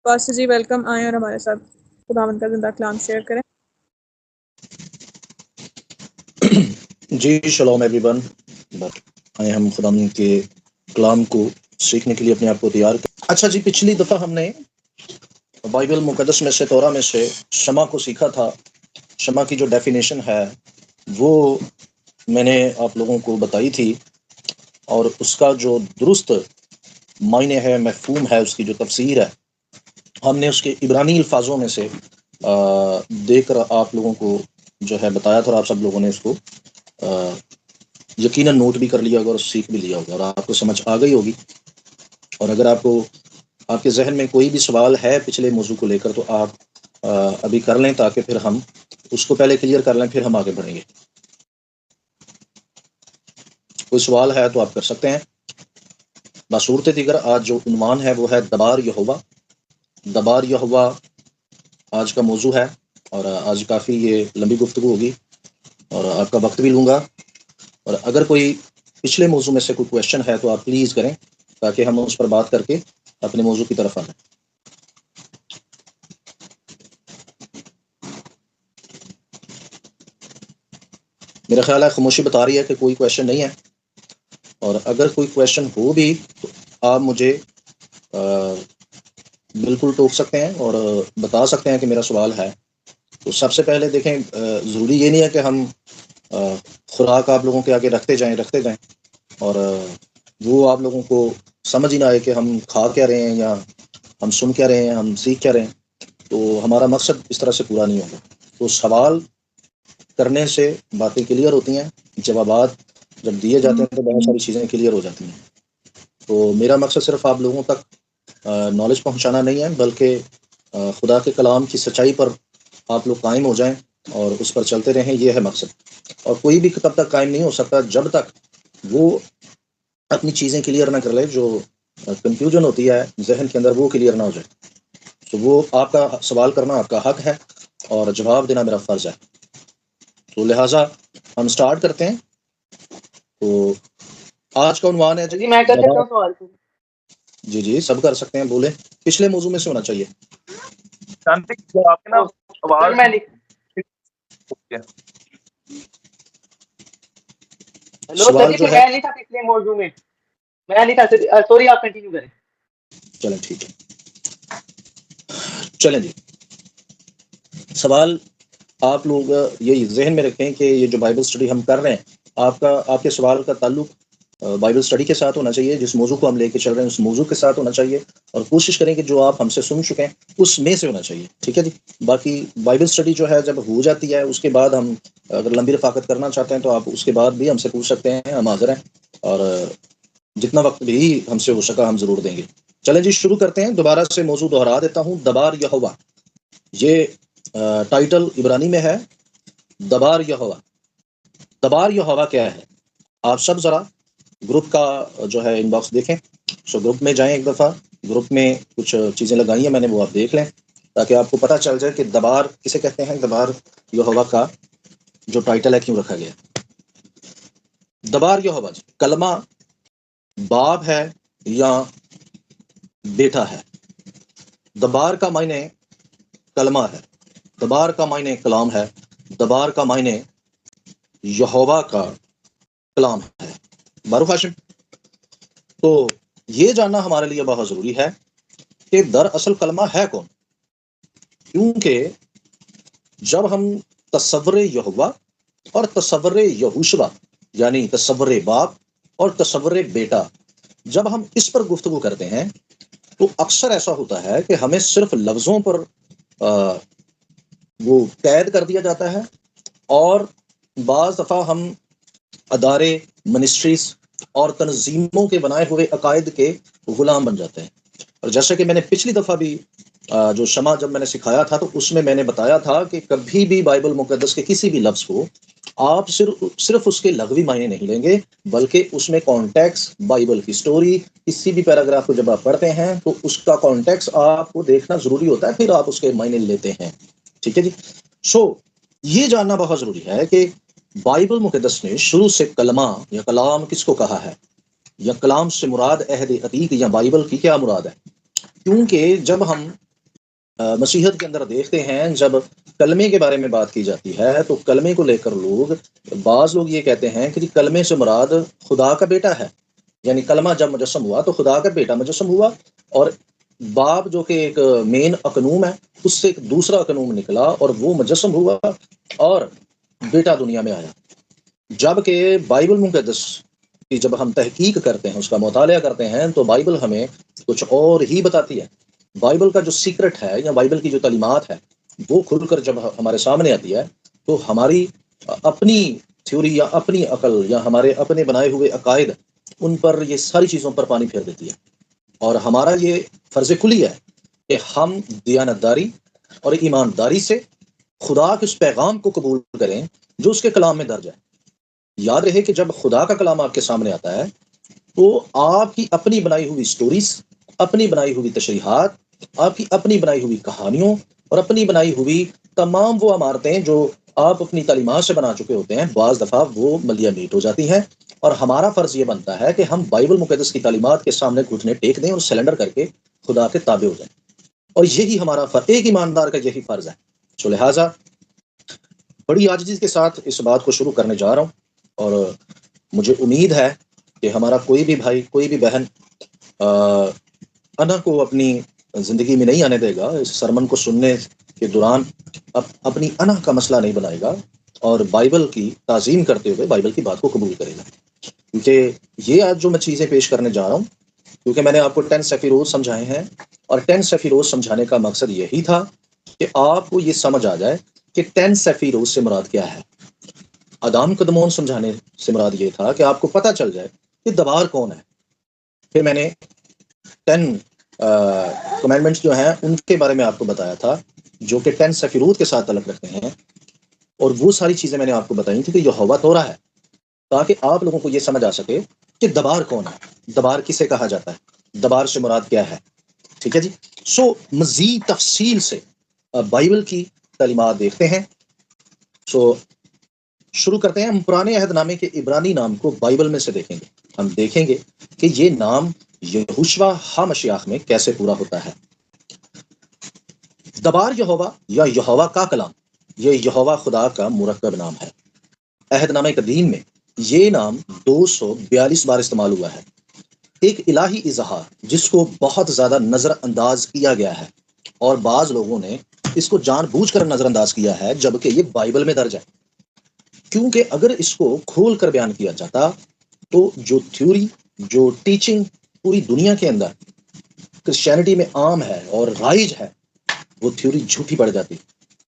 Pastor جی welcome, آئیں اور ہمارے ساتھ خداوند کا زندہ کلام شیئر کریں۔ جی شلوم ایوری ون، آئے ہم خداوند کے کلام کو سیکھنے کے لیے اپنے آپ کو تیار کریں۔ اچھا جی، پچھلی دفعہ ہم نے بائبل مقدس میں سے تورا میں سے شمع کو سیکھا تھا۔ شمع کی جو ڈیفینیشن ہے وہ میں نے آپ لوگوں کو بتائی تھی، اور اس کا جو درست معنی ہے، مفہوم ہے، اس کی جو تفسیر ہے، ہم نے اس کے عبرانی الفاظوں میں سے دیکھ کر آپ لوگوں کو جو ہے بتایا تھا، اور آپ سب لوگوں نے اس کو یقیناً نوٹ بھی کر لیا ہوگا اور سیکھ بھی لیا ہوگا، اور آپ کو سمجھ آ گئی ہوگی۔ اور اگر آپ کو آپ کے ذہن میں کوئی بھی سوال ہے پچھلے موضوع کو لے کر، تو آپ ابھی کر لیں، تاکہ پھر ہم اس کو پہلے کلیئر کر لیں، پھر ہم آگے بڑھیں گے۔ کوئی سوال ہے تو آپ کر سکتے ہیں۔ بصورت دیگر آج جو عنوان ہے وہ ہے دبار یہوہ۔ دبار یہوہ آج کا موضوع ہے، اور آج کافی یہ لمبی گفتگو ہوگی، اور آپ کا وقت بھی لوں گا۔ اور اگر کوئی پچھلے موضوع میں سے کوئی کویشچن ہے تو آپ پلیز کریں، تاکہ ہم اس پر بات کر کے اپنے موضوع کی طرف آئیں۔ میرا خیال ہے خاموشی بتا رہی ہے کہ کوئی کویشچن نہیں ہے، اور اگر کوئی کویشچن ہو بھی تو آپ مجھے بالکل ٹوک سکتے ہیں اور بتا سکتے ہیں کہ میرا سوال ہے۔ تو سب سے پہلے دیکھیں، ضروری یہ نہیں ہے کہ ہم خوراک آپ لوگوں کے آگے رکھتے جائیں، اور وہ آپ لوگوں کو سمجھ ہی نہ آئے کہ ہم کھا کیا رہے ہیں، یا ہم سن کیا رہے ہیں، ہم سیکھ کیا رہے ہیں۔ تو ہمارا مقصد اس طرح سے پورا نہیں ہوگا۔ تو سوال کرنے سے باتیں کلیئر ہوتی ہیں، جوابات جب دیے جاتے ہیں تو بہت ساری چیزیں کلیئر ہو جاتی ہیں۔ تو میرا مقصد صرف آپ لوگوں تک نالج پہنچانا نہیں ہے، بلکہ خدا کے کلام کی سچائی پر آپ لوگ قائم ہو جائیں اور اس پر چلتے رہیں، یہ ہے مقصد۔ اور کوئی بھی تب تک قائم نہیں ہو سکتا جب تک وہ اپنی چیزیں کلیئر نہ کر لے، جو کنفیوژن ہوتی ہے ذہن کے اندر وہ کلیئر نہ ہو جائے۔ تو وہ آپ کا سوال کرنا آپ کا حق ہے، اور جواب دینا میرا فرض ہے۔ تو لہٰذا ہم سٹارٹ کرتے ہیں۔ تو آج کا عنوان ہے جی میں کر سکتا ہوں سوال سے؟ جی سب کر سکتے ہیں، بولیں۔ پچھلے موضوع میں سے ہونا چاہیے۔ سر میں ہلو سر جی، میں نہیں تھا پچھلے موضوع میں، میں نہیں تھا، سوری، آپ کنٹینیو کریں۔ چلیں ٹھیک ہے، چلیں جی۔ سوال آپ لوگ یہ ذہن میں رکھیں کہ یہ جو بائبل اسٹڈی ہم کر رہے ہیں، آپ کے سوال کا تعلق بائبل اسٹڈی کے ساتھ ہونا چاہیے۔ جس موضوع کو ہم لے کے چل رہے ہیں اس موضوع کے ساتھ ہونا چاہیے، اور کوشش کریں کہ جو آپ ہم سے سن چکے ہیں اس میں سے ہونا چاہیے، ٹھیک ہے جی۔ باقی بائبل اسٹڈی جو ہے جب ہو جاتی ہے، اس کے بعد ہم اگر لمبی رفاقت کرنا چاہتے ہیں تو آپ اس کے بعد بھی ہم سے پوچھ سکتے ہیں، ہم حاضر ہیں، اور جتنا وقت بھی ہم سے ہو سکا ہم ضرور دیں گے۔ چلیں جی شروع کرتے ہیں۔ دوبارہ سے موضوع دہرا دیتا ہوں، دبار یہوہ۔ یہ ٹائٹل عبرانی میں ہے، دبار یہوہ۔ دبار یہوہ کیا ہے؟ آپ سب ذرا گروپ کا جو ہے ان باکس دیکھیں، سو گروپ میں جائیں ایک دفعہ۔ گروپ میں کچھ چیزیں لگائی ہیں میں نے، وہ آپ دیکھ لیں، تاکہ آپ کو پتہ چل جائے کہ دبار کسے کہتے ہیں، دبار یہوہ کا جو ٹائٹل ہے کیوں رکھا گیا۔ دبار یہوہ کلمہ باپ ہے یا بیٹا ہے؟ دبار کا معنی کلمہ ہے، دبار کا معنی کلام ہے، دبار کا معنی یہوہ کا کلام ہے۔ باروک ہاشم، تو یہ جاننا ہمارے لیے بہت ضروری ہے کہ دراصل کلمہ ہے کون، کیونکہ جب ہم تصور یہوہ اور تصور یہوشوا، یعنی تصور باپ اور تصور بیٹا، جب ہم اس پر گفتگو کرتے ہیں تو اکثر ایسا ہوتا ہے کہ ہمیں صرف لفظوں پر وہ قید کر دیا جاتا ہے، اور بعض دفعہ ہم ادارے، منسٹریز اور تنظیموں کے بنائے ہوئے عقائد کے غلام بن جاتے ہیں۔ اور جیسا کہ میں نے پچھلی دفعہ بھی جو شمع جب میں نے سکھایا تھا تو اس میں نے بتایا تھا کہ کبھی بھی بائبل مقدس کے کسی بھی لفظ کو آپ صرف اس کے لغوی معنی نہیں لیں گے، بلکہ اس میں کانٹیکس، بائبل کی سٹوری، کسی بھی پیراگراف کو جب آپ پڑھتے ہیں تو اس کا کانٹیکس آپ کو دیکھنا ضروری ہوتا ہے، پھر آپ اس کے معنی لیتے ہیں، ٹھیک ہے جی۔ یہ جاننا بہت ضروری ہے کہ بائبل مقدس نے شروع سے کلمہ یا کلام کس کو کہا ہے، یا کلام سے مراد عہد عتیق یا بائبل کی کیا مراد ہے۔ کیونکہ جب ہم مسیحیت کے اندر دیکھتے ہیں جب کلمے کے بارے میں بات کی جاتی ہے تو کلمے کو لے کر بعض لوگ یہ کہتے ہیں کہ کلمے سے مراد خدا کا بیٹا ہے، یعنی کلمہ جب مجسم ہوا تو خدا کا بیٹا مجسم ہوا، اور باپ جو کہ ایک مین اکنوم ہے اس سے ایک دوسرا اکنوم نکلا اور وہ مجسم ہوا اور بیٹا دنیا میں آیا۔ جبکہ بائبل مقدس کی جب ہم تحقیق کرتے ہیں، اس کا مطالعہ کرتے ہیں، تو بائبل ہمیں کچھ اور ہی بتاتی ہے۔ بائبل کا جو سیکرٹ ہے یا بائبل کی جو تعلیمات ہے وہ کھل کر جب ہمارے سامنے آتی ہے تو ہماری اپنی تھیوری یا اپنی عقل یا ہمارے اپنے بنائے ہوئے عقائد ان پر یہ ساری چیزوں پر پانی پھیر دیتی ہے، اور ہمارا یہ فرض کلی ہے کہ ہم دیانتداری اور ایمانداری سے خدا کے اس پیغام کو قبول کریں جو اس کے کلام میں درج ہے۔ یاد رہے کہ جب خدا کا کلام آپ کے سامنے آتا ہے تو آپ کی اپنی بنائی ہوئی سٹوریز، اپنی بنائی ہوئی تشریحات، آپ کی اپنی بنائی ہوئی کہانیوں اور اپنی بنائی ہوئی تمام وہ عمارتیں جو آپ اپنی تعلیمات سے بنا چکے ہوتے ہیں، بعض دفعہ وہ ملیہ میٹ ہو جاتی ہیں، اور ہمارا فرض یہ بنتا ہے کہ ہم بائبل مقدس کی تعلیمات کے سامنے گھٹنے ٹیک دیں اور سلنڈر کر کے خدا کے تابع ہو جائیں، اور یہی ہمارا فرض، ایک ایماندار کا یہی فرض ہے۔ سو لہٰذا بڑی عاجزی کے ساتھ اس بات کو شروع کرنے جا رہا ہوں، اور مجھے امید ہے کہ ہمارا کوئی بھی بھائی، کوئی بھی بہن انا کو اپنی زندگی میں نہیں آنے دے گا، اس سرمن کو سننے کے دوران اپنی انا کا مسئلہ نہیں بنائے گا، اور بائبل کی تعظیم کرتے ہوئے بائبل کی بات کو قبول کرے گا۔ کیونکہ یہ آج جو میں چیزیں پیش کرنے جا رہا ہوں، کیونکہ میں نے آپ کو 10 سفیروز سمجھائے ہیں، اور 10 سفیروز سمجھانے کا مقصد یہی تھا کہ آپ کو یہ سمجھ آ جائے کہ 10 سفیروز سے مراد کیا ہے۔ آدام قدمون سمجھانے سے مراد یہ تھا کہ آپ کو پتہ چل جائے کہ دبار کون ہے۔ پھر میں نے 10 کمانڈمنٹس جو ہیں ان کے بارے میں آپ کو بتایا تھا جو کہ 10 سفیرود کے ساتھ تعلق رکھتے ہیں، اور وہ ساری چیزیں میں نے آپ کو بتائی تھی کہ یہوہ تورا ہے، تاکہ آپ لوگوں کو یہ سمجھ آ سکے کہ دبار کون ہے، دبار کسے کہا جاتا ہے، دبار سے مراد کیا ہے۔ ٹھیک ہے جی۔ سو مزید تفصیل سے بائبل کی تعلیمات دیکھتے ہیں۔ سو شروع کرتے ہیں۔ ہم پرانے عہد نامے کے عبرانی نام کو بائبل میں سے دیکھیں گے۔ ہم دیکھیں گے کہ یہ نام یہوشوا ہمشیاخ میں کیسے پورا ہوتا ہے۔ دبار یہوہ یا یہوہ کا کلام، یہ یہوہ خدا کا مرکب نام ہے۔ عہد نامہ قدیم میں یہ نام 242 بار استعمال ہوا ہے، ایک الہی اظہار جس کو بہت زیادہ نظر انداز کیا گیا ہے، اور بعض لوگوں نے اس کو جان بوجھ کر نظر انداز کیا ہے، جبکہ یہ بائبل میں درج ہے۔ کیونکہ اگر اس کو کھول کر بیان کیا جاتا تو جو تھیوری، جو ٹیچنگ پوری دنیا کے اندر کرسچینٹی میں عام ہے اور رائج ہے، وہ تھیوری جھوٹی پڑ جاتی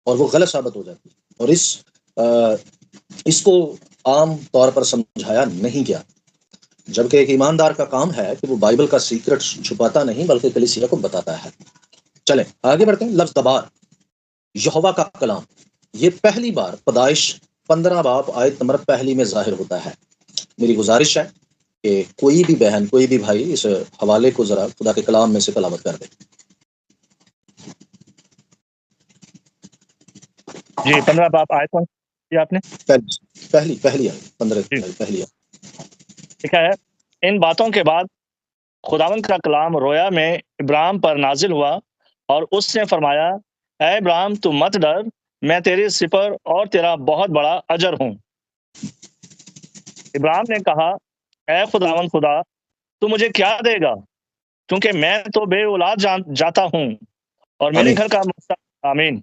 اور وہ غلط ثابت ہو جاتی، اور اس کو عام طور پر سمجھایا نہیں گیا، جبکہ ایک ایماندار کا کام ہے کہ وہ بائبل کا سیکرٹ چھپاتا نہیں بلکہ کلیسیا کو بتاتا ہے۔ چلیں آگے بڑھتے ہیں۔ لفظ دبار، یہوہ کا کلام، یہ پہلی بار پیدائش 15 باب آیت نمبر پہلی میں ظاہر ہوتا ہے۔ میری گزارش ہے کہ کوئی بھی بہن، کوئی بھی بھائی اس حوالے کو ذرا خدا کے کلام میں سے تلاوت کر دے۔ جی 15 باب آیت کون سی آپ نے؟ پہلی آیت، 15 جی پہلی آیت۔ لکھا ہے، ان باتوں کے بعد خداوند کا کلام رویا میں ابراہیم پر نازل ہوا اور اس نے فرمایا، اے ابراہیم تو مت ڈر، میں تیری سپر اور تیرا بہت بڑا اجر ہوں۔ ابراہیم نے کہا، اے خداوند خدا، تو مجھے کیا دے گا، کیونکہ میں تو بے اولاد جاتا ہوں اور میرے آمین۔ گھر کا مسئلہ۔ آمین۔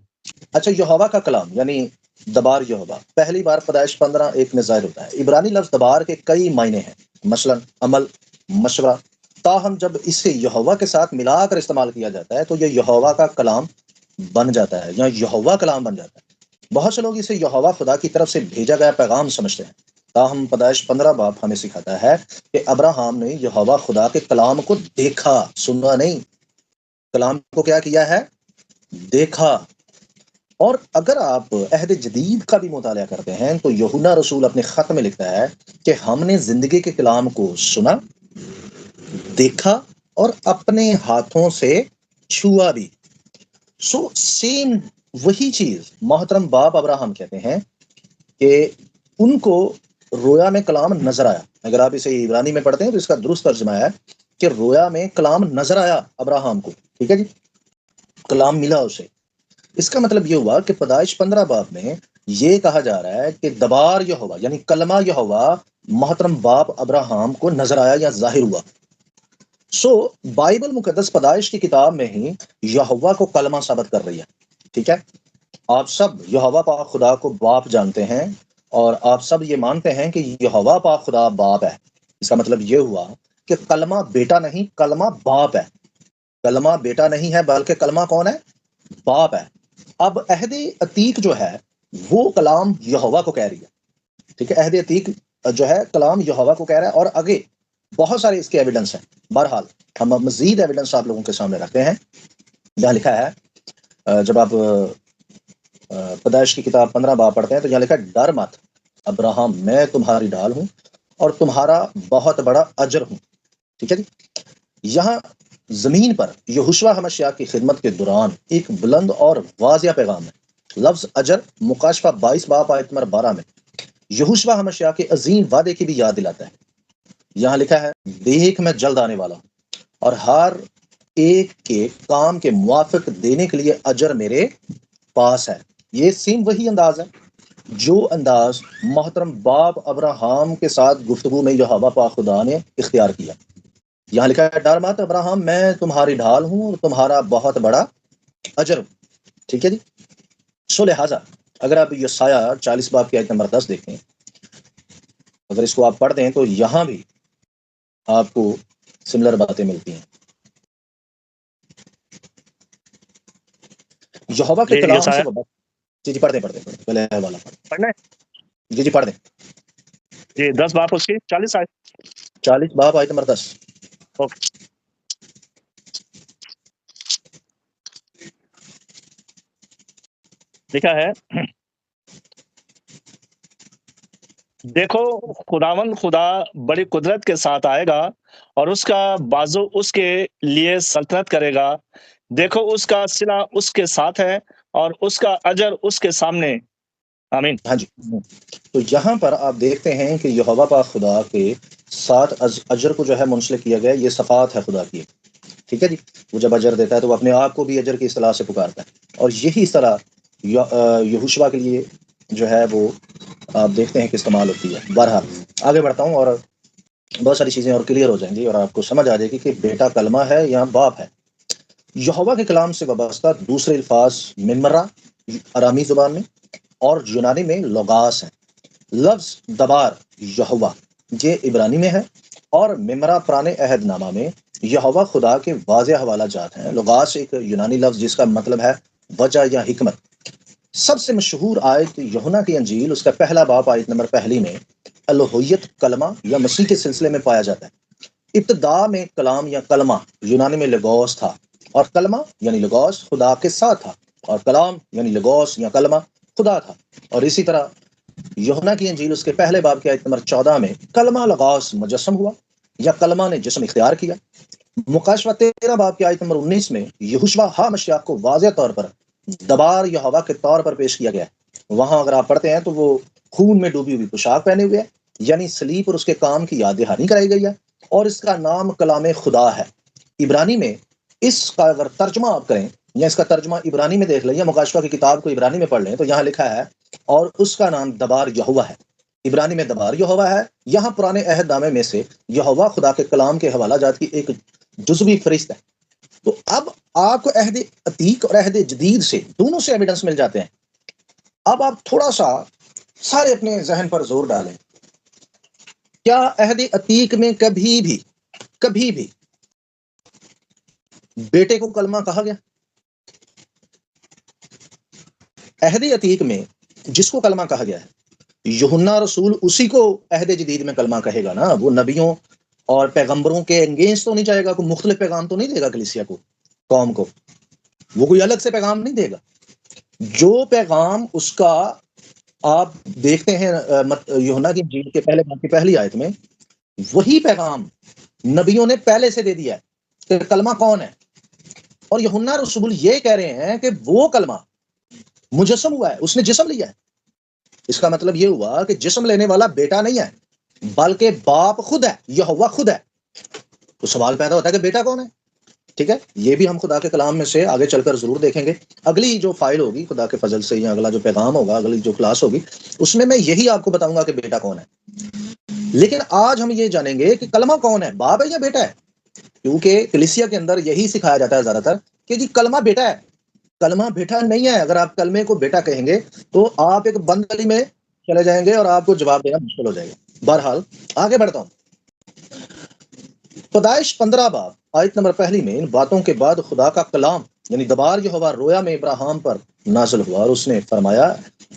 اچھا، یہوہ کا کلام یعنی دبار یہوہ پہلی بار پیدائش 15:1 میں ظاہر ہوتا ہے۔ عبرانی لفظ دبار کے کئی معنی ہیں، مثلا عمل، مشورہ، تاہم جب اسے یہوہ کے ساتھ ملا کر استعمال کیا جاتا ہے تو یہ یہوہ کا کلام بن جاتا ہے یا یہوہ کلام بن جاتا ہے۔ بہت سے لوگ اسے یہوہ خدا کی طرف سے بھیجا گیا پیغام سمجھتے ہیں، تاہم پیدائش 15 باب ہمیں سکھاتا ہے کہ ابراہیم نے یہوہ خدا کے کلام کو دیکھا، سنا نہیں، کلام کو کیا کیا ہے؟ دیکھا۔ اور اگر آپ عہد جدید کا بھی مطالعہ کرتے ہیں تو یوحنا رسول اپنے خط میں لکھتا ہے کہ ہم نے زندگی کے کلام کو سنا، دیکھا اور اپنے ہاتھوں سے چھوا بھی۔ سو سیم وہی چیز محترم باپ ابراہم کہتے ہیں کہ ان کو رویا میں کلام نظر آیا۔ اگر آپ اسے عبرانی میں پڑھتے ہیں تو اس کا درست ترجمہ ہے کہ رویا میں کلام نظر آیا ابراہم کو۔ ٹھیک ہے جی۔ کلام ملا اسے. اس کا مطلب یہ ہوا کہ پیدائش 15 باب میں یہ کہا جا رہا ہے کہ دبار یہوہ یعنی کلمہ یہوہ محترم باپ ابراہم کو نظر آیا یا ظاہر ہوا. بائبل مقدس پیدائش کی کتاب میں ہی یہوہ کو کلمہ ثابت کر رہی ہے. ٹھیک ہے، آپ سب یہوہ پاک خدا کو باپ جانتے ہیں اور آپ سب یہ مانتے ہیں کہ یہوہ پاک خدا باپ ہے. اس کا مطلب یہ ہوا کہ کلمہ بیٹا نہیں، کلمہ باپ ہے. کلمہ بیٹا نہیں ہے بلکہ کلمہ کون ہے؟ باپ ہے. اب عہد عتیق جو ہے وہ کلام یہوہ کو کہہ رہی ہے. ٹھیک ہے، عہد عتیق جو ہے کلام یہوہ کو کہہ رہا ہے، اور آگے بہت سارے اس کے ایویڈنس ہیں. بہرحال ہم مزید ایویڈنس آپ لوگوں کے سامنے رکھتے ہیں. یہاں لکھا ہے، جب آپ پیدائش کی کتاب 15 باب پڑھتے ہیں تو یہاں لکھا ہے ڈر مت ابراہم، میں تمہاری ڈھال ہوں اور تمہارا بہت بڑا اجر ہوں. ٹھیک ہے جی. یہاں زمین پر یہوشوا حمشیاہ کی خدمت کے دوران ایک بلند اور واضح پیغام ہے. لفظ اجر مکاشفہ 22 باب آیت نمبر 12 میں یہوشوا حمشیاہ کے عظیم وعدے کی بھی یاد دلاتا ہے. یہاں لکھا ہے دیکھ میں جلد آنے والا ہوں اور ہر ایک کے کام کے موافق دینے کے لیے اجر میرے پاس ہے. یہ سیم وہی انداز ہے جو انداز محترم باپ ابراہم کے ساتھ گفتگو میں یہوہ پاک خدا نے اختیار کیا. یہاں لکھا ہے ڈر مت ابراہم، میں تمہاری ڈھال ہوں اور تمہارا بہت بڑا اجر ہوں. ٹھیک ہے جی. لہٰذا اگر آپ یسایہ 40 باب کی آیت نمبر 10 دیکھیں، اگر اس کو آپ پڑھ دیں تو یہاں بھی آپ کو سملر باتیں ملتی ہیں. یہوہ کے کلام سے جی پڑھ دیں پہلے والا پڑھنا ہے؟ جی پڑھ دیں. جی 10 باب اس کی 40 آیت 40 باب آیت نمبر 10. اوکے. لکھا ہے دیکھو خداوند خدا بڑی قدرت کے ساتھ آئے گا اور اس کا بازو اس کے لیے سلطنت کرے گا. دیکھو اس کا صلہ اس کے ساتھ ہے اور اس کا اجر اس کے سامنے. آمین. ہاں جی. تو یہاں پر آپ دیکھتے ہیں کہ یہوہ پاک خدا کے ساتھ اجر کو جو ہے منسلک کیا گیا. یہ صفات ہے خدا کی. ٹھیک ہے جی. وہ جب اجر دیتا ہے تو وہ اپنے آپ کو بھی اجر کی اصطلاح سے پکارتا ہے، اور یہی اصطلاح یہوشوا کے لیے جو ہے وہ آپ دیکھتے ہیں کہ استعمال ہوتی ہے. بہرحال آگے بڑھتا ہوں اور بہت ساری چیزیں اور کلیئر ہو جائیں گی اور آپ کو سمجھ آ جائے گی کہ بیٹا کلمہ ہے یا باپ ہے. یہوہ کے کلام سے وابستہ دوسرے الفاظ ممرہ ارامی زبان میں اور یونانی میں لوگاس ہیں. لفظ دبار یہوہ یہ عبرانی میں ہے اور ممرہ پرانے عہد نامہ میں یہوہ خدا کے واضح حوالہ جات ہیں. لوگاس ایک یونانی لفظ جس کا مطلب ہے وجہ یا حکمت. سب سے مشہور آیت یوحنا کی انجیل اس کا پہلا باب آیت نمبر 1 میں الوہیت کلمہ یا مسیح کے سلسلے میں پایا جاتا ہے. ابتدا میں کلام یا کلمہ یونانی میں لگوس تھا، اور کلمہ یعنی لگوس خدا کے ساتھ تھا، اور کلام یعنی لگوس یا کلمہ خدا تھا. اور اسی طرح یوحنا کی انجیل اس کے پہلے باب کی آیت نمبر 14 میں کلمہ لگوس مجسم ہوا یا کلمہ نے جسم اختیار کیا. مکاشفہ 13 باب کی آیت نمبر 19 میں یہوشوا حمشیاہ کو واضح طور پر دبار یہوہ کے طور پر پیش کیا گیا ہے. وہاں اگر آپ پڑھتے ہیں تو وہ خون میں ڈوبی ہوئی پوشاک پہنے ہوئے ہے، یعنی صلیب اور اس کے کام کی یاد دہانی کرائی گئی ہے، اور اس کا نام کلام خدا ہے. عبرانی میں اس کا اگر ترجمہ آپ کریں یا اس کا ترجمہ عبرانی میں دیکھ لیں یا مکاشفہ کی کتاب کو عبرانی میں پڑھ لیں تو یہاں لکھا ہے اور اس کا نام دبار یہوہ ہے. عبرانی میں دبار یہوہ ہے. یہاں پرانے عہد نامے میں سے یہوہ خدا کے کلام کے حوالہ جات کی ایک جزوی فہرست ہے. تو اب آپ کو عہد عتیق اور عہد جدید سے دونوں سے ایویڈنس مل جاتے ہیں. اب آپ تھوڑا سا سارے اپنے ذہن پر زور ڈالیں. کیا عہد عتیق میں کبھی بھی بیٹے کو کلمہ کہا گیا؟ عہد عتیق میں جس کو کلمہ کہا گیا ہے یوحنا رسول اسی کو عہد جدید میں کلمہ کہے گا نا. وہ نبیوں اور پیغمبروں کے انگینسٹ تو نہیں جائے گا، کوئی مختلف پیغام تو نہیں دے گا کلیسیا کو، قوم کو. وہ کوئی الگ سے پیغام نہیں دے گا. جو پیغام اس کا آپ دیکھتے ہیں یوحنا کی انجیل کے پہلے باب کی پہلی آیت میں، وہی پیغام نبیوں نے پہلے سے دے دیا ہے کہ کلمہ کون ہے. اور یوحنا رسول یہ کہہ رہے ہیں کہ وہ کلمہ مجسم ہوا ہے، اس نے جسم لیا ہے. اس کا مطلب یہ ہوا کہ جسم لینے والا بیٹا نہیں ہے بلکہ باپ خود ہے، یہوہ خود ہے. تو سوال پیدا ہوتا ہے کہ بیٹا کون ہے؟ ٹھیک ہے، یہ بھی ہم خدا کے کلام میں سے آگے چل کر ضرور دیکھیں گے. اگلی جو فائل ہوگی خدا کے فضل سے، یا اگلا جو پیغام ہوگا، اگلی جو کلاس ہوگی، اس میں یہی آپ کو بتاؤں گا کہ بیٹا کون ہے. لیکن آج ہم یہ جانیں گے کہ کلمہ کون ہے، باپ ہے یا بیٹا ہے. کیونکہ کلیسیا کے اندر یہی سکھایا جاتا ہے زیادہ تر کہ جی کلمہ بیٹا ہے. کلمہ بیٹا نہیں ہے. اگر آپ کلمے کو بیٹا کہیں گے تو آپ ایک بند گلی میں چلے جائیں گے اور آپ کو جواب دینا مشکل ہو جائے گا. بہرحال آگے بڑھتا ہوں. پیدائش 15 باب آیت نمبر 1 میں ان باتوں کے بعد خدا کا کلام یعنی دبار یہوہ رویا میں ابراہیم پر نازل ہوا اور اس نے فرمایا،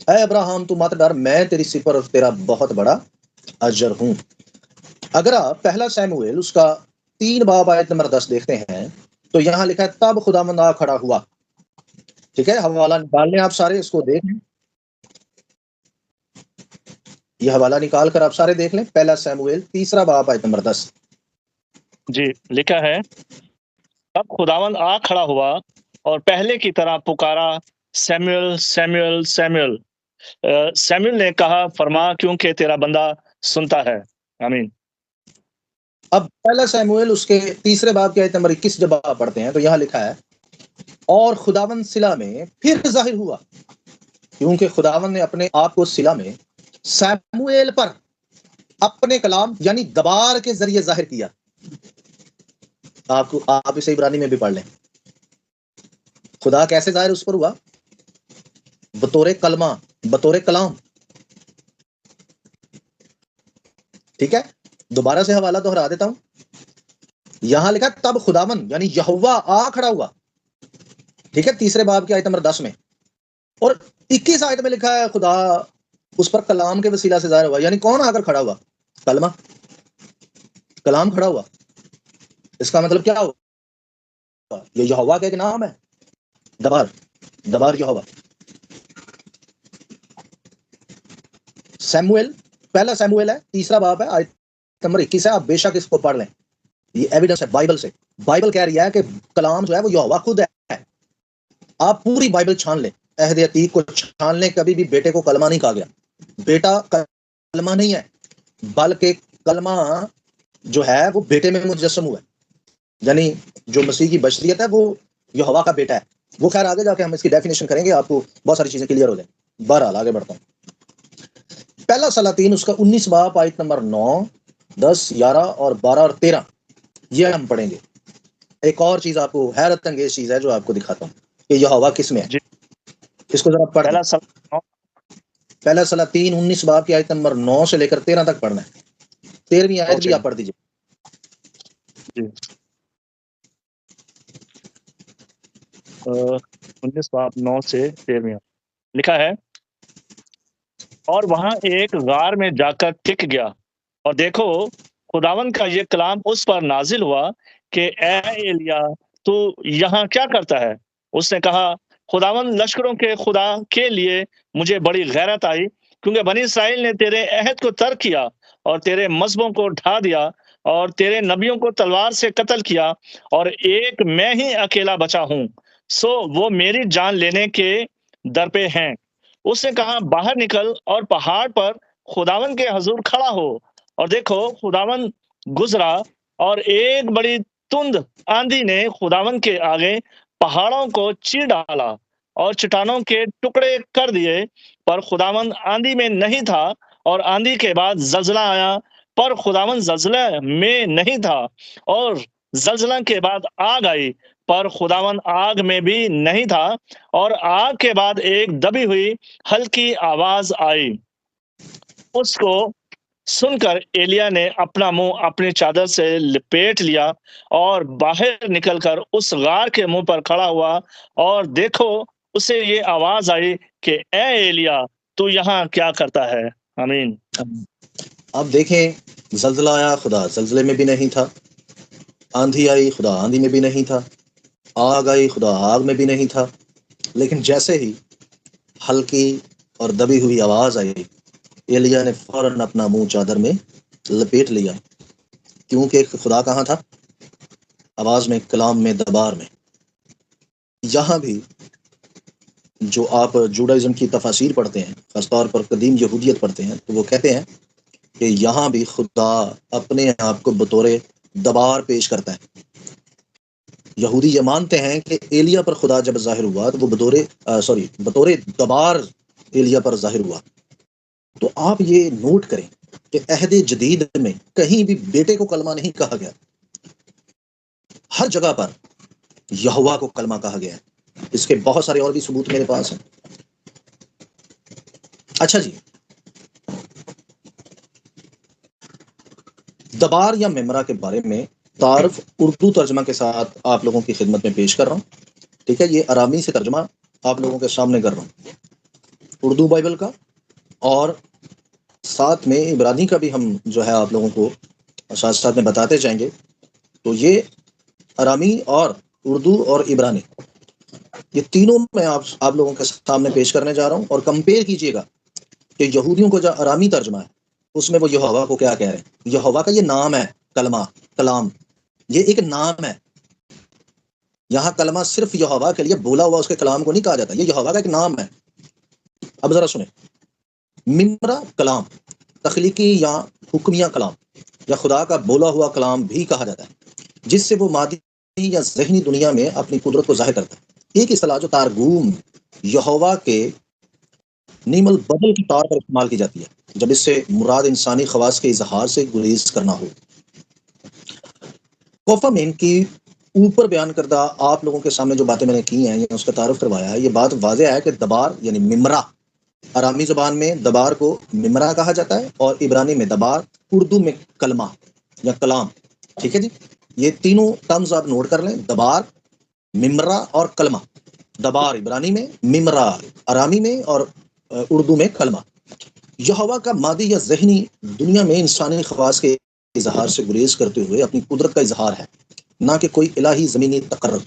اے ابراہیم تو مت ڈر، میں تیری سپر اور تیرا بہت بڑا اجر ہوں. اگر آپ پہلا سیموئیل اس کا 3 باب آیت نمبر 10 دیکھتے ہیں تو یہاں لکھا ہے تب خداوند آ کھڑا ہوا. ٹھیک ہے، حوالہ نکال لیں آپ سارے، اس کو دیکھ لیں. یہ حوالہ نکال کر آپ سارے دیکھ لیں. پہلا سیموئیل 3 باب آیت نمبر 10. جی لکھا ہے، اب خداوند آ کھڑا ہوا اور پہلے کی طرح پکارا، سیموئل سیموئل سیموئل. سیموئل نے کہا، فرما کیونکہ تیرا بندہ سنتا ہے. آمین. اب پہلا سیموئیل اس کے 3 باب کی آیت نمبر 21 جب آپ پڑھتے ہیں تو یہاں لکھا ہے، اور خداوند صلہ میں پھر ظاہر ہوا. کیونکہ خداوند نے اپنے آپ کو صلہ میں سیموئیل پر اپنے کلام یعنی دبار کے ذریعے ظاہر کیا. آپ اسے عبرانی میں بھی پڑھ لیں. خدا کیسے ظاہر اس پر ہوا؟ بطور کلمہ، بطور کلام. ٹھیک ہے، دوبارہ سے حوالہ دوہرا دیتا ہوں. یہاں لکھا تب خداوند یعنی یہوہ آ کھڑا ہوا. ٹھیک ہے، 3 باب کی آیت نمبر 10 میں. اور 21 آیت میں لکھا ہے خدا اس پر کلام کے وسیلہ سے ظاہر ہوا. یعنی کون آ کر کھڑا ہوا؟ کلمہ، کلام کھڑا ہوا. اس کا مطلب کیا ہوا؟ یہ یہوہ کا ایک نام ہے، دبار، دبار یہوہ. سیموئیل، پہلا سیموئیل ہے، 3 باب ہے، آیت نمبر 21 ہے. آپ بے شک اس کو پڑھ لیں. یہ ایویڈنس ہے بائبل سے. بائبل کہہ رہی ہے کہ کلام جو ہے وہ یہوہ خود ہے. آپ پوری بائبل چھان لیں، عہد عتیق کو چھان لیں، کبھی بھی بیٹے کو کلمہ نہیں کہا گیا. بیٹا کلمہ نہیں ہے، بلکہ کلمہ جو ہے وہ بیٹے میں مجسم ہوا ہے. یعنی جو مسیح کی بشریت ہے وہ یہوہ کا بیٹا ہے. وہ خیر آگے جا کے ہم اس کی ڈیفینیشن کریں گے، آپ کو بہت ساری چیزیں کلیئر ہو جائیں. بہرحال آگے بڑھتا ہوں. پہلا سلاطین اس کا 19 باب آیت نمبر 9، 10، 11 اور 12 اور 13 یہ ہم پڑھیں گے. ایک اور چیز آپ کو حیرت انگیز چیز ہے جو آپ کو دکھاتا ہوں کہ یہوہ کس میں ہے. جی اس کو ذرا پڑھ دیں. پہلا سلام. پہلا سلاطین 19 باب کی آیت نمبر 9 سے لے کر 13 تک پڑھنا ہے. 13ویں آیت بھی آپ پڑھ دیجیے. جی 19 باب 9 سے 13 لکھا ہے، اور وہاں ایک غار میں جا کر ٹک گیا، اور دیکھو خداوند کا یہ کلام اس پر نازل ہوا کہ اے ایلیا تو یہاں کیا کرتا ہے؟ اس نے کہا، خداوند لشکروں کے خدا کے لیے مجھے بڑی غیرت آئی، کیونکہ بنی اسرائیل نے تیرے عہد کو ترک کیا اور تیرے مذہبوں کو ڈھا دیا اور تیرے نبیوں کو تلوار سے قتل کیا، اور ایک میں ہی اکیلا بچا ہوں، سو وہ میری جان لینے کے در پہ ہیں. اس نے کہا، باہر نکل اور پہاڑ پر خداوند کے حضور کھڑا ہو. اور دیکھو خداوند گزرا، اور ایک بڑی تند آندھی نے خداوند کے آگے پہاڑوں کو چیر ڈالا اور چٹانوں کے ٹکڑے کر دیے، پر خداوند آندھی میں نہیں تھا. اور آندھی کے بعد زلزلہ آیا، پر خداوند زلزلہ میں نہیں تھا. اور زلزلہ کے بعد آگ آئی، پر خداوند آگ میں بھی نہیں تھا. اور آگ کے بعد ایک دبی ہوئی ہلکی آواز آئی. اس کو سن کر ایلیا نے اپنا منہ اپنی چادر سے لپیٹ لیا اور باہر نکل کر اس غار کے منہ پر کھڑا ہوا. اور دیکھو اسے یہ آواز آئی کہ اے ایلیا تو یہاں کیا کرتا ہے؟ آمین. اب دیکھیں، زلزلہ آیا، خدا زلزلے میں بھی نہیں تھا. آندھی آئی، خدا آندھی میں بھی نہیں تھا. آگ آئی، خدا آگ میں بھی نہیں تھا. لیکن جیسے ہی ہلکی اور دبی ہوئی آواز آئی، ایلیا نے فوراً اپنا منہ چادر میں لپیٹ لیا. کیونکہ خدا کہاں تھا؟ آواز میں، کلام میں، دبار میں. یہاں بھی جو آپ جوڈائزم کی تفاسیر پڑھتے ہیں، خاص طور پر قدیم یہودیت پڑھتے ہیں، تو وہ کہتے ہیں کہ یہاں بھی خدا اپنے آپ کو بطور دبار پیش کرتا ہے. یہودی یہ مانتے ہیں کہ ایلیا پر خدا جب ظاہر ہوا تو وہ بطور دبار ایلیا پر ظاہر ہوا. تو آپ یہ نوٹ کریں کہ عہد جدید میں کہیں بھی بیٹے کو کلمہ نہیں کہا گیا، ہر جگہ پر یہوہ کو کلمہ کہا گیا ہے. اس کے بہت سارے اور بھی ثبوت میرے پاس ہیں. اچھا جی، دبار یا ممرا کے بارے میں تعارف اردو ترجمہ کے ساتھ آپ لوگوں کی خدمت میں پیش کر رہا ہوں. ٹھیک ہے، یہ آرامی سے ترجمہ آپ لوگوں کے سامنے کر رہا ہوں، اردو بائبل کا، اور ساتھ میں عبرانی کا بھی ہم جو ہے آپ لوگوں کو ساتھ ساتھ میں بتاتے جائیں گے. تو یہ آرامی اور اردو اور عبرانی، یہ تینوں میں آپ لوگوں کے سامنے پیش کرنے جا رہا ہوں. اور کمپیئر کیجئے گا کہ یہودیوں کو جو آرامی ترجمہ ہے اس میں وہ یہوہ کو کیا کہہ رہے ہیں. یہوہ کا یہ نام ہے، کلمہ، کلام، یہ ایک نام ہے. یہاں کلمہ صرف یہوہ کے لیے بولا ہوا اس کے کلام کو نہیں کہا جاتا، یہ یہوہ کا ایک نام ہے. اب ذرا سنیں، ممرا کلام، تخلیقی یا حکمیہ کلام یا خدا کا بولا ہوا کلام بھی کہا جاتا ہے، جس سے وہ مادی یا ذہنی دنیا میں اپنی قدرت کو ظاہر کرتا ہے. ایک اصطلاح جو تارگوم یہوہ کے نیم البدل کے طور پر استعمال کی جاتی ہے جب اس سے مراد انسانی خواص کے اظہار سے گریز کرنا ہو. کوفہ مین کی اوپر بیان کردہ آپ لوگوں کے سامنے جو باتیں میں نے کی ہیں یا اس کا تعارف کروایا ہے، یہ بات واضح ہے کہ دبار یعنی ممرا، آرامی زبان میں دبار کو ممرا کہا جاتا ہے، اور عبرانی میں دبار، اردو میں کلمہ یا کلام. ٹھیک ہے جی، یہ تینوں ٹرمز آپ نوٹ کر لیں، دبار، ممرا اور کلمہ. دبار عبرانی میں، ممرا آرامی میں، اور اردو میں کلمہ. یہوہ کا مادی یا ذہنی دنیا میں انسانی خواص کے اظہار سے گریز کرتے ہوئے اپنی قدرت کا اظہار ہے، نہ کہ کوئی الہی زمینی تقرر.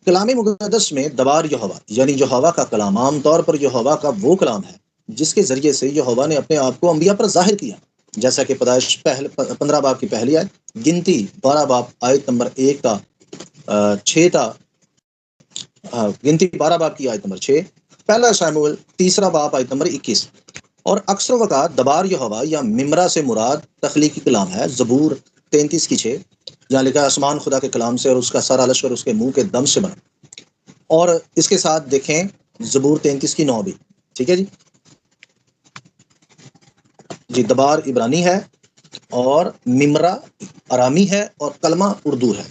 کلام مقدس میں دبار یہوہ یعنی یہوہ کا کلام عام طور پر یہوہ کا وہ کلام ہے جس کے ذریعے سے یہوہ نے اپنے آپ کو انبیاء پر ظاہر کیا، جیسا کہ پیدائش 15 باب کی پہلی آیت، گنتی 12 باب آیت نمبر 1 تا 6 تا گنتی 12 باب کی آیت نمبر 6، پہلا ساموئیل 3 باب آیت نمبر 21. اور اکثر وقات دبار یہوہ یا ممرا سے مراد تخلیقی کلام ہے. زبور 33 کی 6 جہاں لکھا ہے آسمان خدا کے کلام سے اور اس کا سارا لشکر اس کے منہ کے دم سے بنا. اور اس کے ساتھ دیکھیں زبور 33 کی 9 بھی. ٹھیک ہے جی، دبار عبرانی ہے اور ممرا آرامی ہے اور کلمہ اردو ہے.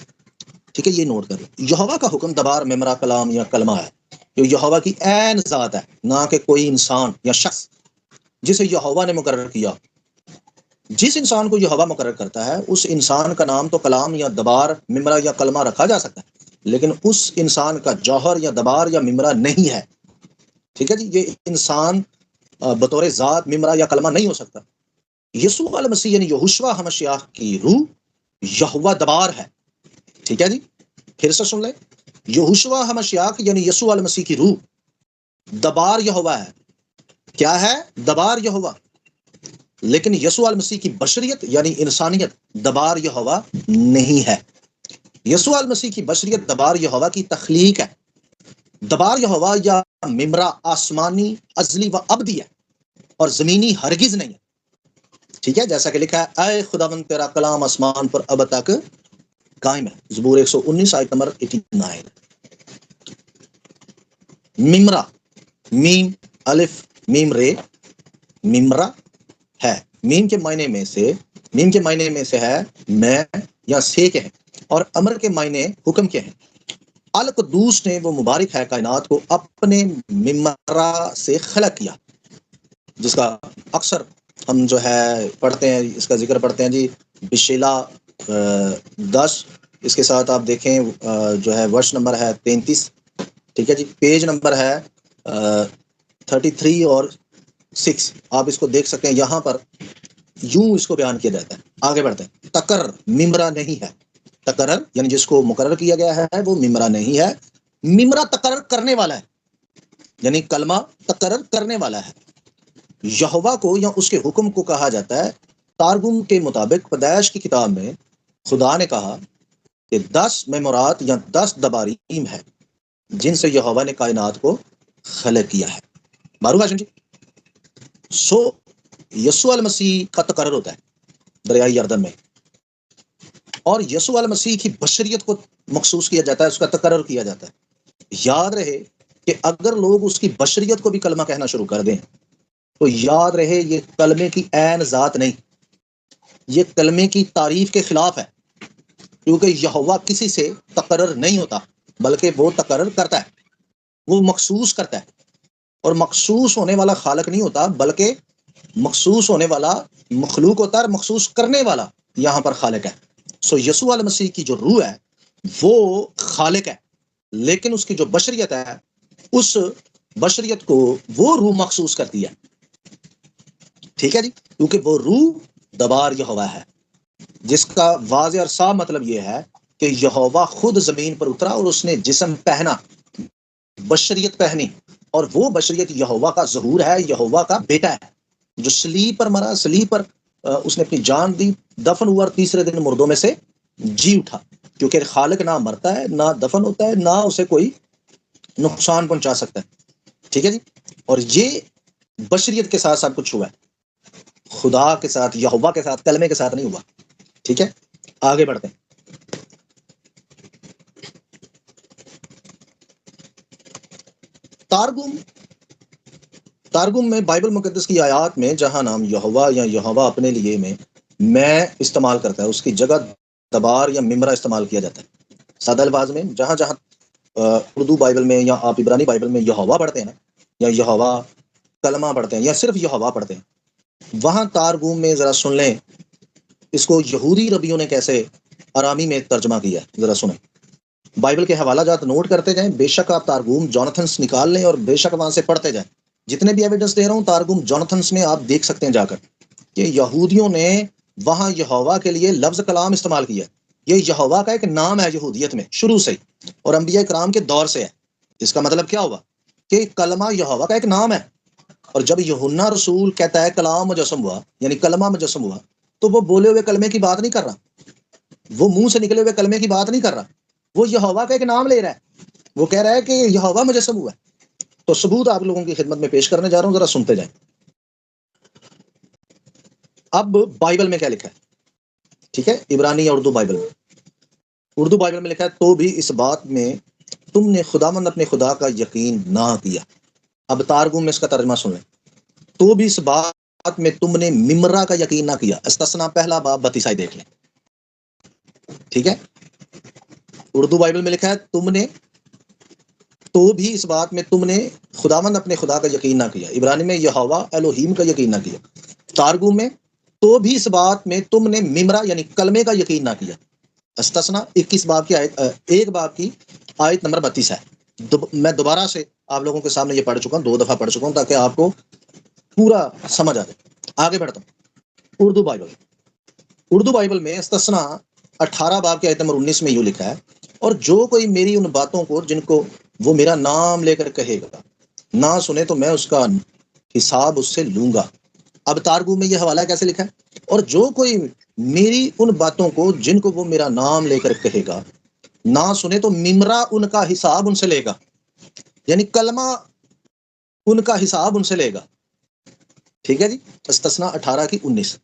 ٹھیک ہے، یہ نوٹ کر لیں. یہوہ کا حکم دبار، ممرا، کلام یا کلمہ ہے، جو یہوہ کی عین ذات ہے، نہ کہ کوئی انسان یا شخص جسے یہوہ نے مقرر کیا. جس انسان کو یہوہ مقرر کرتا ہے اس انسان کا نام تو کلام یا دبار، ممرا یا کلمہ رکھا جا سکتا ہے، لیکن اس انسان کا جوہر یا دبار یا ممرا نہیں ہے. ٹھیک ہے جی، یہ انسان بطور ذات ممرا یا کلمہ نہیں ہو سکتا. یسوع المسیح یعنی یہوشوا ہمشیاہ کی روح یہوہ دبار ہے. ٹھیک ہے جی، پھر سے سن لیں، یہوشوا ہمشیاہ یعنی یسوع المسیح کی روح دبار یہوہ ہے. کیا ہے؟ دبار یہوہ. لیکن یسوع المسیح کی بشریت یعنی انسانیت دبار یہوہ نہیں ہے. یسوع المسیح کی بشریت دبار یہوہ کی تخلیق ہے. دبار یہوہ یا ممرا آسمانی، ازلی و ابدی ہے اور زمینی ہرگز نہیں ہے. ٹھیک ہے، جیسا کہ لکھا ہے اے خداوند تیرا کلام آسمان پر اب تک قائم ہے. زبور 119 آیت نمبر 89. ممرا، میم الف میم رے، ممرا ہے. میم کے معنی میں سے ہے میں یا سے کے ہیں، اور امر کے معنی حکم کے ہیں. القدوس نے وہ مبارک ہے کائنات کو اپنے ممرا سے خلق کیا، جس کا اکثر ہم جو ہے پڑھتے ہیں، اس کا ذکر پڑھتے ہیں جی بشیلا 10. اس کے ساتھ آپ دیکھیں جو ہے ورش نمبر ہے 33. ٹھیک ہے جی، پیج نمبر ہے 33 اور 6. آپ اس کو دیکھ سکتے ہیں. یہاں پر یوں اس کو بیان کیا جاتا ہے. آگے بڑھتے ہیں. تقرر ممرا نہیں ہے. تقرر یعنی جس کو مقرر کیا گیا ہے وہ ممرا نہیں ہے. ممرا تقرر کرنے والا ہے، یعنی کلمہ تقرر کرنے والا ہے. یہوہ کو یا اس کے حکم کو کہا جاتا ہے. تارگم کے مطابق پیدائش کی کتاب میں خدا نے کہا کہ 10 میمورات یا 10 دباریم ہے جن سے یہوہ نے کائنات کو خلق کیا ہے. معروف ہے جی. یسوع المسیح کا تقرر ہوتا ہے دریائے یردن میں. اور یسوع المسیح کی بشریت کو مخصوص کیا جاتا ہے، اس کا تقرر کیا جاتا ہے۔ یاد رہے کہ اگر لوگ اس کی بشریت کو بھی کلمہ کہنا شروع کر دیں تو یاد رہے یہ کلمے کی عین ذات نہیں، یہ کلمے کی تعریف کے خلاف ہے، کیونکہ یہوہ کسی سے تقرر نہیں ہوتا بلکہ وہ تقرر کرتا ہے، وہ مخصوص کرتا ہے، اور مخصوص ہونے والا خالق نہیں ہوتا بلکہ مخصوص ہونے والا مخلوق ہوتا ہے، اور مخصوص کرنے والا یہاں پر خالق ہے۔ سو یسوع المسیح کی جو روح ہے وہ خالق ہے، لیکن اس کی جو بشریت ہے اس بشریت کو وہ روح مخصوص کرتی ہے، ٹھیک ہے جی، کیونکہ وہ روح دبار یہوہ ہے، جس کا واضح اور صاف مطلب یہ ہے کہ یہوہ خود زمین پر اترا اور اس نے جسم پہنا، بشریت پہنی، اور وہ بشریت یہوہ کا ظہور ہے، یہوہ کا بیٹا ہے جو صلیب پر مرا، صلیب پر اس نے اپنی جان دی، دفن ہوا اور تیسرے دن مردوں میں سے جی اٹھا، کیونکہ خالق نہ مرتا ہے نہ دفن ہوتا ہے نہ اسے کوئی نقصان پہنچا سکتا ہے، ٹھیک ہے جی۔ اور یہ بشریت کے ساتھ سب کچھ ہوا ہے، خدا کے ساتھ، یہوہ کے ساتھ، کلمے کے ساتھ نہیں ہوا، ٹھیک ہے۔ آگے بڑھتے ہیں۔ تارگم میں بائبل مقدس کی آیات میں جہاں نام یہوہ یا یہوہ اپنے لیے میں استعمال کرتا ہے، اس کی جگہ دبار یا ممرا استعمال کیا جاتا ہے۔ سادہ الفاظ میں جہاں جہاں اردو بائبل میں یا آپ عبرانی بائبل میں یہوہ پڑھتے ہیں نا، یا یہوہ کلمہ پڑھتے ہیں یا صرف یہوہ پڑھتے ہیں، وہاں تارگم میں ذرا سن لیں اس کو یہودی ربیوں نے کیسے آرامی میں ترجمہ کیا ہے، ذرا سنیں۔ بائبل کے حوالہ جات نوٹ کرتے جائیں، بے شک آپ تارگم جوناتھنس نکال لیں اور بے شک وہاں سے پڑھتے جائیں۔ جتنے بھی ایویڈنس دے رہا ہوں تارگم جوناتھنس میں آپ دیکھ سکتے ہیں جا کر کہ یہودیوں نے وہاں یہوہ کے لیے لفظ کلام استعمال کیا ہے۔ یہ یہوہ کا ایک نام ہے یہودیت میں شروع سے ہی، اور انبیاء کرام کے دور سے ہے۔ اس کا مطلب کیا ہوا کہ کلمہ یہوہ کا ایک نام ہے، اور جب یوحنا رسول کہتا ہے کلام مجسم ہوا یعنی کلمہ مجسم ہوا، تو وہ بولے ہوئے کلمے کی بات نہیں کر رہا، وہ منہ سے نکلے ہوئے کلمے کی بات نہیں کر رہا، وہ یہوہ کا ایک نام لے رہا ہے، وہ کہہ رہا ہے کہ یہوہ مجسم ہوا ہے۔ تو ثبوت آپ لوگوں کی خدمت میں پیش کرنے جا رہا ہوں، ذرا سنتے جائیں۔ اب بائبل میں کیا لکھا ہے، ٹھیک ہے، عبرانی یا اردو بائبل میں۔ اردو بائبل میں لکھا ہے تو بھی اس بات میں تم نے خداوند اپنے خدا کا یقین نہ کیا۔ اب تارگم میں اس کا ترجمہ سن لیں، تو بھی اس بات میں تم نے ممرا کا یقین نہ کیا، استثنا پہلا باب 32 دیکھ لیں، ٹھیک ہے۔ اردو بائبل میں لکھا ہے تم نے، تو بھی اس بات میں تم نے خداوند اپنے خدا کا یقین نہ کیا، عبرانی میں یہوہ الوہیم کا یقین نہ کیا، تارگم میں تو بھی اس بات میں تم نے ممرا یعنی کلمے کا یقین نہ کیا، استثنا 21 باب کی آیت، ایک باب کی آیت نمبر 32 ہے۔ میں دوبارہ سے آپ لوگوں کے سامنے یہ پڑھ چکا ہوں، 2 دفعہ پڑھ چکا ہوں تاکہ آپ کو پورا سمجھ آ جائے۔ آگے بڑھتا ہوں۔ اردو بائبل میں استثنا 18 باب کی آیت نمبر 19 میں یوں لکھا ہے، اور جو کوئی میری ان باتوں کو جن کو وہ میرا نام لے کر کہے گا نہ سنے تو میں اس کا حساب اس سے لوں گا۔ اب تارگم میں یہ حوالہ کیسے لکھا ہے، اور جو کوئی میری ان باتوں کو جن کو وہ میرا نام لے کر کہے گا نہ سنے تو ممرا ان کا حساب ان سے لے گا، یعنی کلمہ ان کا حساب ان سے لے گا، ٹھیک ہے جی۔ استثنا 18 کی 19،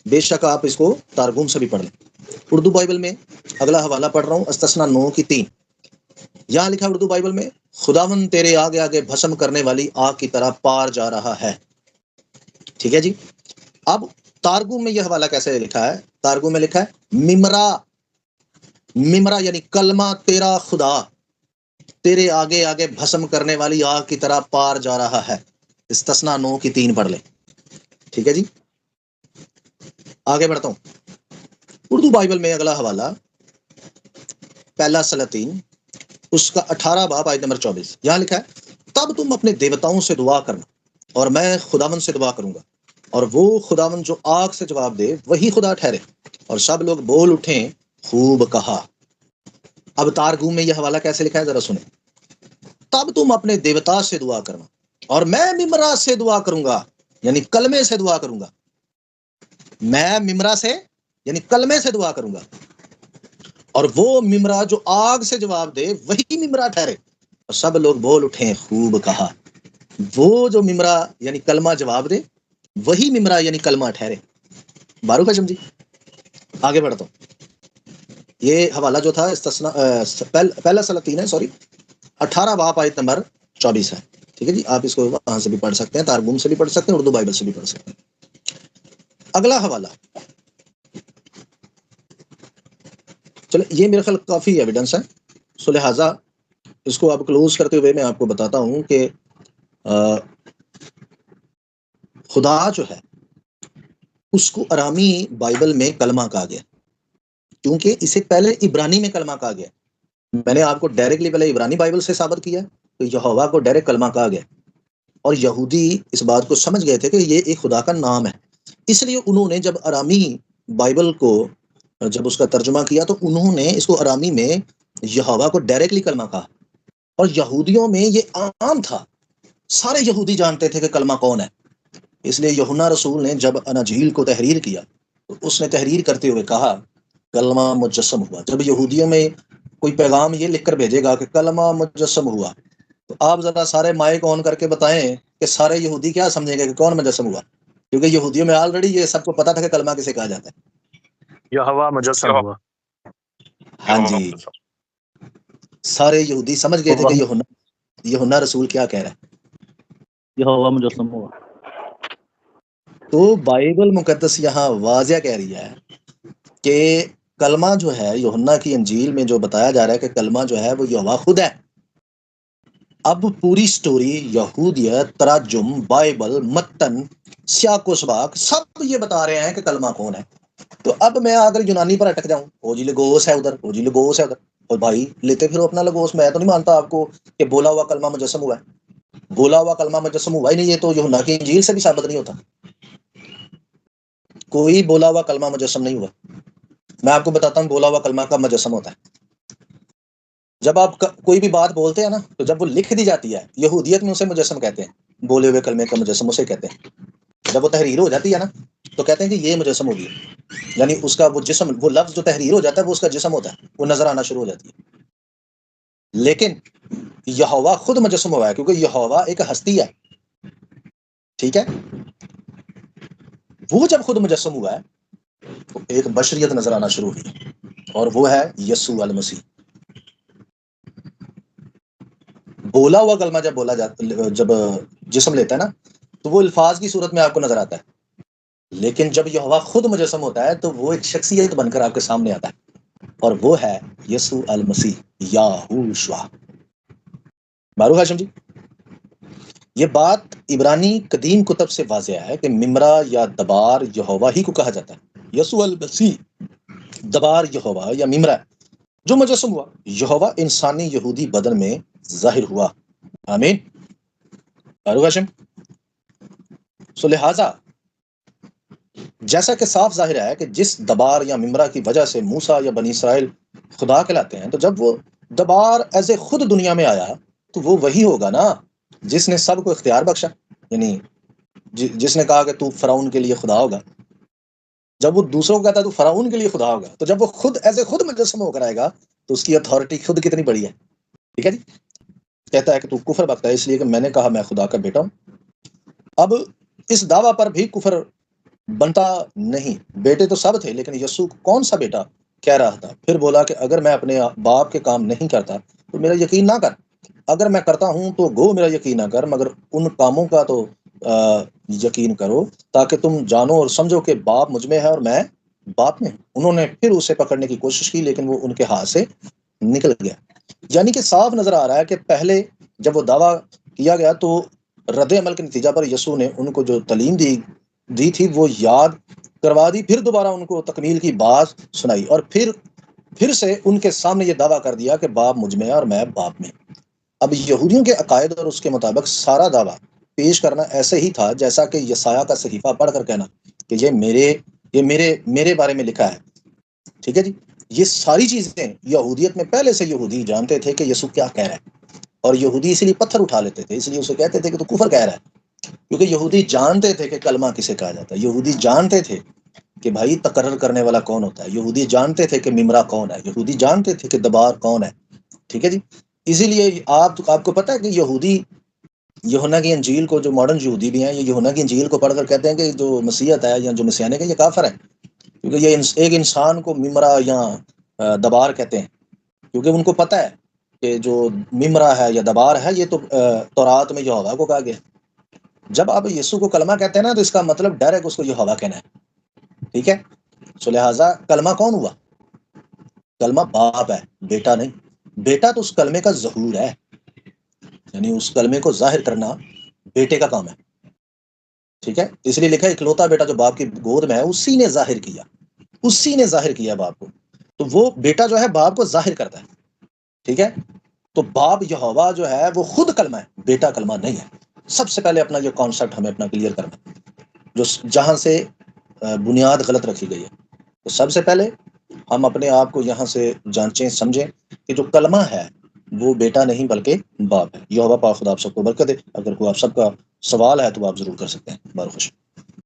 بے شک آپ اس کو تارگم سے بھی پڑھ لیں۔ اردو بائبل میں اگلا حوالہ پڑھ رہا ہوں، استثنا 9 کی 3، یہاں لکھا اردو بائبل میں خداوند تیرے آگے آگے بھسم کرنے والی آگ کی طرح پار جا رہا ہے، ٹھیک ہے جی۔ اب تارگم میں یہ حوالہ کیسے لکھا ہے، تارگم میں لکھا ہے ممرا یعنی کلمہ تیرا خدا تیرے آگے آگے بھسم کرنے والی آگ کی طرح پار جا رہا ہے، استثنا 9 کی 3 پڑھ لیں، ٹھیک ہے جی۔ آگے بڑھتا ہوں۔ اردو بائبل میں اگلا حوالہ پہلا سلاطین اس کا 18 باب آیت نمبر 24، یہاں لکھا ہے تب تم اپنے دیوتاؤں سے دعا کرنا اور میں خداوند سے دعا کروں گا، اور وہ خداوند جو آگ سے جواب دے وہی خدا ٹھہرے، اور سب لوگ بول اٹھیں خوب کہا۔ اب تارگم میں یہ حوالہ کیسے لکھا ہے ذرا سنیں، تب تم اپنے دیوتا سے دعا کرنا اور میں ممرا سے دعا کروں گا، یعنی کلمے سے دعا کروں گا، میں ممرا سے یعنی کلمے سے دعا کروں گا، اور وہ ممرا جو آگ سے جواب دے وہی ممرا ٹھہرے، اور سب لوگ بول اٹھیں خوب کہا۔ وہ جو ممرا یعنی کلمہ جواب دے وہی ممرا یعنی کلمہ ٹھہرے۔ بارو کا سمجھی۔ آگے بڑھتا ہوں۔ یہ حوالہ جو تھا پہلا سلاطین ہے 18 باب آیت نمبر 24 ہے. ٹھیک ہے جی، آپ اس کو وہاں سے بھی پڑھ سکتے ہیں، تارگم سے بھی پڑھ سکتے ہیں، اردو بائبل سے بھی پڑھ سکتے ہیں. اگلا حوالہ، چلو یہ میرے خیال کافی ایویڈنس ہے، سو لہٰذا اس کو اب کلوز کرتے ہوئے میں آپ کو بتاتا ہوں کہ خدا جو ہے اس کو ارامی بائبل میں کلمہ کہا گیا، کیونکہ اسے پہلے عبرانی میں کلمہ کہا گیا. میں نے آپ کو ڈائریکٹلی پہلے عبرانی بائبل سے ثابت کیا تو یہوہ کو ڈائریکٹ کلمہ کہا گیا، اور یہودی اس بات کو سمجھ گئے تھے کہ یہ ایک خدا کا نام ہے. اس لیے انہوں نے جب ارامی بائبل کو جب اس کا ترجمہ کیا تو انہوں نے اس کو ارامی میں یہوہ کو ڈائریکٹلی کلمہ کہا، اور یہودیوں میں یہ عام تھا، سارے یہودی جانتے تھے کہ کلمہ کون ہے. اس لیے یوحنا رسول نے جب اناجیل کو تحریر کیا تو اس نے تحریر کرتے ہوئے کہا کلمہ مجسم ہوا. جب یہودیوں میں کوئی پیغام یہ لکھ کر بھیجے گا کہ کلمہ مجسم ہوا، تو آپ ذرا سارے مائک آن کر کے بتائیں کہ سارے یہودی کیا سمجھیں گے کہ کون مجسم ہوا، کیونکہ یہودیوں میں آلریڈی یہ سب کو پتا تھا کہ کلمہ کسے کہا جاتا ہے. یہوہ مجسم ہوا. ہاں جی، سارے یہودی سمجھ گئے تھے کہ یوحنا رسول کیا کہہ رہا ہے، یہوہ مجسم ہوا. تو بائبل مقدس یہاں واضح کہہ رہی ہے کہ کلمہ جو ہے یوحنا کی انجیل میں جو بتایا جا رہا ہے کہ کلمہ جو ہے وہ یہوہ خود ہے. اب پوری سٹوری، یہودیت، تراجم، بائبل، متن، سیاق و سباق سب یہ بتا رہے ہیں کہ کلمہ کون ہے. تو اب میں اگر یونانی پر اٹک جاؤں، او جی لگوس ہے ادھر، او جی لگوس ہے ادھر، اور بھائی لیتے پھر اپنا لگوس. میں تو نہیں مانتا آپ کو کہ بولا ہوا کلمہ مجسم ہوا ہے، بولا ہوا کلمہ مجسم ہوا ہی نہیں. یہ تو یوحنا کی انجیل سے بھی ثابت نہیں ہوتا، کوئی بولا ہوا کلمہ مجسم نہیں ہوا. میں آپ کو بتاتا ہوں بولا ہوا کلمہ کا مجسم ہوتا ہے جب آپ کوئی بھی بات بولتے ہیں نا، تو جب وہ لکھ دی جاتی ہے، یہودیت میں اسے مجسم کہتے ہیں، بولے ہوئے کلمے کا مجسم اسے کہتے ہیں. جب وہ تحریر ہو جاتی ہے نا تو کہتے ہیں کہ یہ مجسم ہوگی، یعنی اس کا وہ جسم، وہ لفظ جو تحریر ہو جاتا ہے وہ اس کا جسم ہوتا ہے، وہ نظر آنا شروع ہو جاتی ہے. لیکن یہوہ خود مجسم ہوا ہے، کیونکہ یہوہ ایک ہستی ہے. ٹھیک ہے، وہ جب خود مجسم ہوا ہے تو ایک بشریت نظر آنا شروع ہوئی، اور وہ ہے یسوع المسیح. بولا ہوا کلمہ جب بولا جاتا، جب جسم لیتا ہے نا، تو وہ الفاظ کی صورت میں آپ کو نظر آتا ہے. لیکن جب یہوہ خود مجسم ہوتا ہے تو وہ ایک شخصیت بن کر آپ کے سامنے آتا ہے، اور وہ ہے یسوع المسیح، یاہوشوا. معروف ہاشم جی، یہ بات عبرانی قدیم کتب سے واضح ہے کہ ممرا یا دبار یہوہ ہی کو کہا جاتا ہے. یسوع المسیح دبار یہوہ یا ممرا جو مجسم ہوا. یہوہ انسانی یہودی بدن میں ظاہر ہوا. آمین. معروف ہاشم. سو لہٰذا جیسا کہ صاف ظاہر ہے کہ جس دبار یا ممرا کی وجہ سے موسیٰ یا بنی اسرائیل خدا کہلاتے ہیں، تو جب وہ دبار ایسے خود دنیا میں آیا تو وہ وہی ہوگا نا جس نے سب کو اختیار بخشا، یعنی جس نے کہا کہ تو فرعون کے لیے خدا ہوگا. جب وہ دوسروں کو کہتا ہے تو فرعون کے لیے خدا ہوگا، تو جب وہ خود ایسے خود مجسم ہو کر آئے گا تو اس کی اتھارٹی خود کتنی بڑی ہے. ٹھیک ہے جی، کہتا ہے کہ تو کفر بکتا ہے اس لیے کہ میں نے کہا میں خدا کا بیٹا ہوں. اب اس دعویٰ پر بھی کفر بنتا نہیں. بیٹے تو سب تھے، لیکن یسوع کون سا بیٹا کہہ رہا تھا. پھر بولا کہ اگر میں اپنے باپ کے کام نہیں کرتا تو میرا یقین نہ کر، اگر میں کرتا ہوں تو گو میرا یقین نہ کر، مگر ان کاموں کا تو یقین کرو، تاکہ تم جانو اور سمجھو کہ باپ مجھ میں ہے اور میں باپ میں. انہوں نے پھر اسے پکڑنے کی کوشش کی، لیکن وہ ان کے ہاتھ سے نکل گیا. یعنی کہ صاف نظر آ رہا ہے کہ پہلے جب وہ دعویٰ کیا گیا تو رد عمل کے نتیجہ پر یسوع نے ان کو جو تعلیم دی تھی وہ یاد کروا دی، پھر دوبارہ ان کو تکمیل کی بات سنائی، اور پھر سے ان کے سامنے یہ دعویٰ کر دیا کہ باپ مجھ میں ہے اور میں باپ میں. اب یہودیوں کے عقائد اور اس کے مطابق سارا دعویٰ پیش کرنا ایسے ہی تھا جیسا کہ یسایہ کا صحیفہ پڑھ کر کہنا کہ یہ میرے بارے میں لکھا ہے. ٹھیک ہے جی، یہ ساری چیزیں یہودیت میں پہلے سے یہودی جانتے تھے کہ یسوع کیا کہہ رہا ہے، اور یہودی اس لیے پتھر اٹھا لیتے تھے، اس لیے اسے کہتے تھے کہ تو کفر کہہ رہا ہے، کیونکہ یہودی جانتے تھے کہ کلمہ کسے کہا جاتا ہے. یہودی جانتے تھے کہ بھائی تقرر کرنے والا کون ہوتا ہے. یہودی جانتے تھے کہ ممرا کون ہے. یہودی جانتے تھے کہ دبار کون ہے. ٹھیک ہے جی، اسی لیے آپ کو پتہ ہے کہ یہودی یوحنا کی انجیل کو، جو ماڈرن یہودی بھی ہیں، یہ یوحنا کی انجیل کو پڑھ کر کہتے ہیں کہ جو مسیحیت ہے یا جو مسیحیت ہے یہ کافر ہے، کیونکہ یہ ایک انسان کو ممرا یا دبار کہتے ہیں، کیونکہ ان کو پتہ ہے کہ جو ممرا ہے یا دبار ہے یہ تو تورات میں یہوہ کو کہا گیا۔ جب آپ یسوع کو کلمہ کہتے ہیں نا تو اس کا مطلب ڈائریکٹ اس کو یہوہ کہنا ہے، ٹھیک ہے؟ سو لہٰذا کلمہ کون ہوا؟ کلمہ باپ ہے، بیٹا نہیں۔ بیٹا تو اس کلمے کا ظہور ہے، یعنی اس کلمے کو ظاہر کرنا بیٹے کا کام ہے، ٹھیک ہے؟ اس لیے لکھا ہے اکلوتا بیٹا جو باپ کی گود میں ہے اسی نے ظاہر کیا، اسی نے ظاہر کیا باپ کو۔ تو وہ بیٹا جو ہے باپ کو ظاہر کرتا ہے، ٹھیک ہے؟ تو باپ یہوہ جو ہے وہ خود کلمہ ہے، بیٹا کلمہ نہیں ہے۔ سب سے پہلے اپنا یہ کانسیپٹ ہمیں اپنا کلیئر کرنا ہے، جو جہاں سے بنیاد غلط رکھی گئی ہے۔ تو سب سے پہلے ہم اپنے آپ کو یہاں سے جانچیں سمجھیں کہ جو کلمہ ہے وہ بیٹا نہیں بلکہ باپ ہے۔ یہوہ پاک خدا آپ سب کو برکت دے۔ اگر کوئی آپ سب کا سوال ہے تو آپ ضرور کر سکتے ہیں۔ بار خوش۔